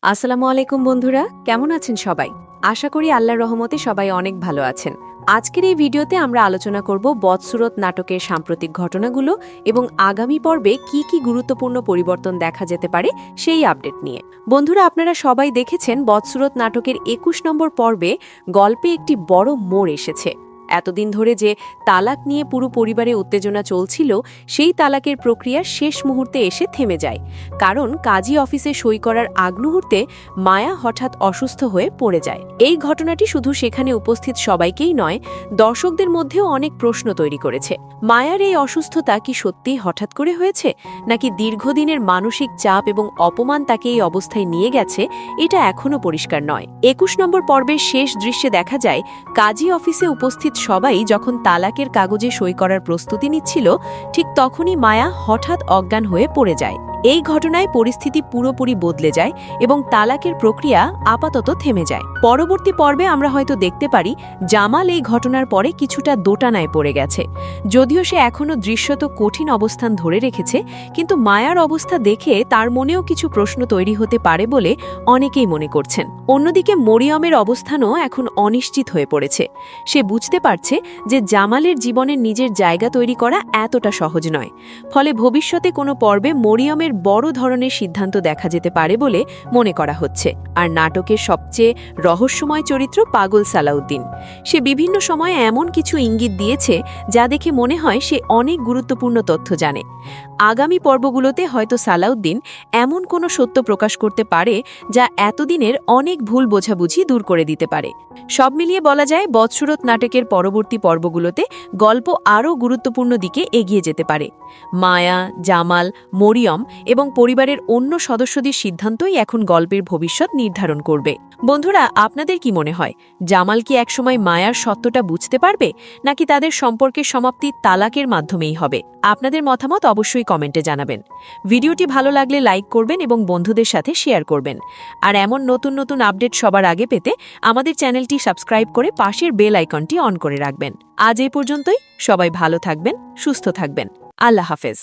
আসসালামু আলাইকুম বন্ধুরা, কেমন আছেন সবাই? আশা করি আল্লাহর রহমতে সবাই অনেক ভালো আছেন। আজকের এই ভিডিওতে আমরা আলোচনা করব বদসুরত নাটকের সাম্প্রতিক ঘটনাগুলো এবং আগামী পর্বে কি কি গুরুত্বপূর্ণ পরিবর্তন দেখা যেতে পারে সেই আপডেট নিয়ে। বন্ধুরা, আপনারা সবাই দেখেছেন বদসুরত নাটকের ২১ নম্বর পর্বে গল্পে একটি বড় মোড় এসেছে। এতদিন ধরে যে তালাক নিয়ে পুরো পরিবারে উত্তেজনা চলছিল, সেই তালাকের প্রক্রিয়া শেষ মুহূর্তে এসে থেমে যায়। কারণ কাজী অফিসে সই করার আগ মুহূর্তে মায়া হঠাৎ অসুস্থ হয়ে পড়ে যায়। এই ঘটনাটি শুধু সেখানে উপস্থিত সবাইকেই নয়, দর্শকদের মধ্যেও অনেক প্রশ্ন তৈরি করেছে। মায়ার এই অসুস্থতা কি সত্যিই হঠাৎ করে হয়েছে, নাকি দীর্ঘদিনের মানসিক চাপ এবং অপমান তাকে এই অবস্থায় নিয়ে গেছে, এটা এখনও পরিষ্কার নয়। ২১ নম্বর পর্বের শেষ দৃশ্যে দেখা যায় কাজী অফিসে উপস্থিত সবাই যখন তালাকের কাগজে সই করার প্রস্তুতি নিচ্ছিল, ঠিক তখনই মায়া হঠাৎ অজ্ঞান হয়ে পড়ে যায়। এই ঘটনায় পরিস্থিতি পুরোপুরি বদলে যায় এবং তালাকের প্রক্রিয়া আপাতত থেমে যায়। পরবর্তী পর্বে আমরা হয়তো দেখতে পারি জামাল এই ঘটনার পরে কিছুটা দোটানায় পড়ে গেছে। যদিও সে এখনও দৃশ্যত কঠিন অবস্থান ধরে রেখেছে, কিন্তু মায়ার অবস্থা দেখে তার মনেও কিছু প্রশ্ন তৈরি হতে পারে বলে অনেকেই মনে করছেন। অন্যদিকে মরিয়মের অবস্থানও এখন অনিশ্চিত হয়ে পড়েছে। সে বুঝতে পারছে যে জামালের জীবনের নিজের জায়গা তৈরি করা এতটা সহজ নয়। ফলে ভবিষ্যতে কোনো পর্বে মরিয়মের বড় ধরনের সিদ্ধান্ত দেখা যেতে পারে বলে মনে করা হচ্ছে। আর নাটকের সবচেয়ে রহস্যময় চরিত্র পাগল সালাউদ্দিন। সে বিভিন্ন সময়ে এমন কিছু ইঙ্গিত দিয়েছে যা দেখে মনে হয় সে অনেক গুরুত্বপূর্ণ তথ্য জানে। আগামী পর্বগুলোতে হয়তো সালাউদ্দিন এমন কোনো সত্য প্রকাশ করতে পারে যা এতদিনের অনেক ভুল বোঝাবুঝি দূর করে দিতে পারে। সব মিলিয়ে বলা যায় বদসুরত নাটকের পরবর্তী পর্বগুলোতে গল্প আরও গুরুত্বপূর্ণ দিকে এগিয়ে যেতে পারে। মায়া, জামাল, মরিয়ম এবং পরিবারের অন্য সদস্যদের সিদ্ধান্তই এখন গল্পের ভবিষ্যৎ নির্ধারণ করবে। বন্ধুরা, আপনাদের কি মনে হয়, জামাল কি একসময় মায়ার সত্যটা বুঝতে পারবে, নাকি তাদের সম্পর্কের সমাপ্তি তালাকের মাধ্যমেই হবে? আপনাদের মতামত অবশ্যই কমেন্টে জানাবেন। ভিডিওটি ভালো লাগলে লাইক করবেন এবং বন্ধুদের সাথে শেয়ার করবেন। আর এমন নতুন নতুন আপডেট সবার আগে পেতে আমাদের চ্যানেলটি সাবস্ক্রাইব করে পাশের বেল আইকনটি অন করে রাখবেন। আজ এই পর্যন্তই। সবাই ভালো থাকবেন, সুস্থ থাকবেন। আল্লাহ হাফেজ।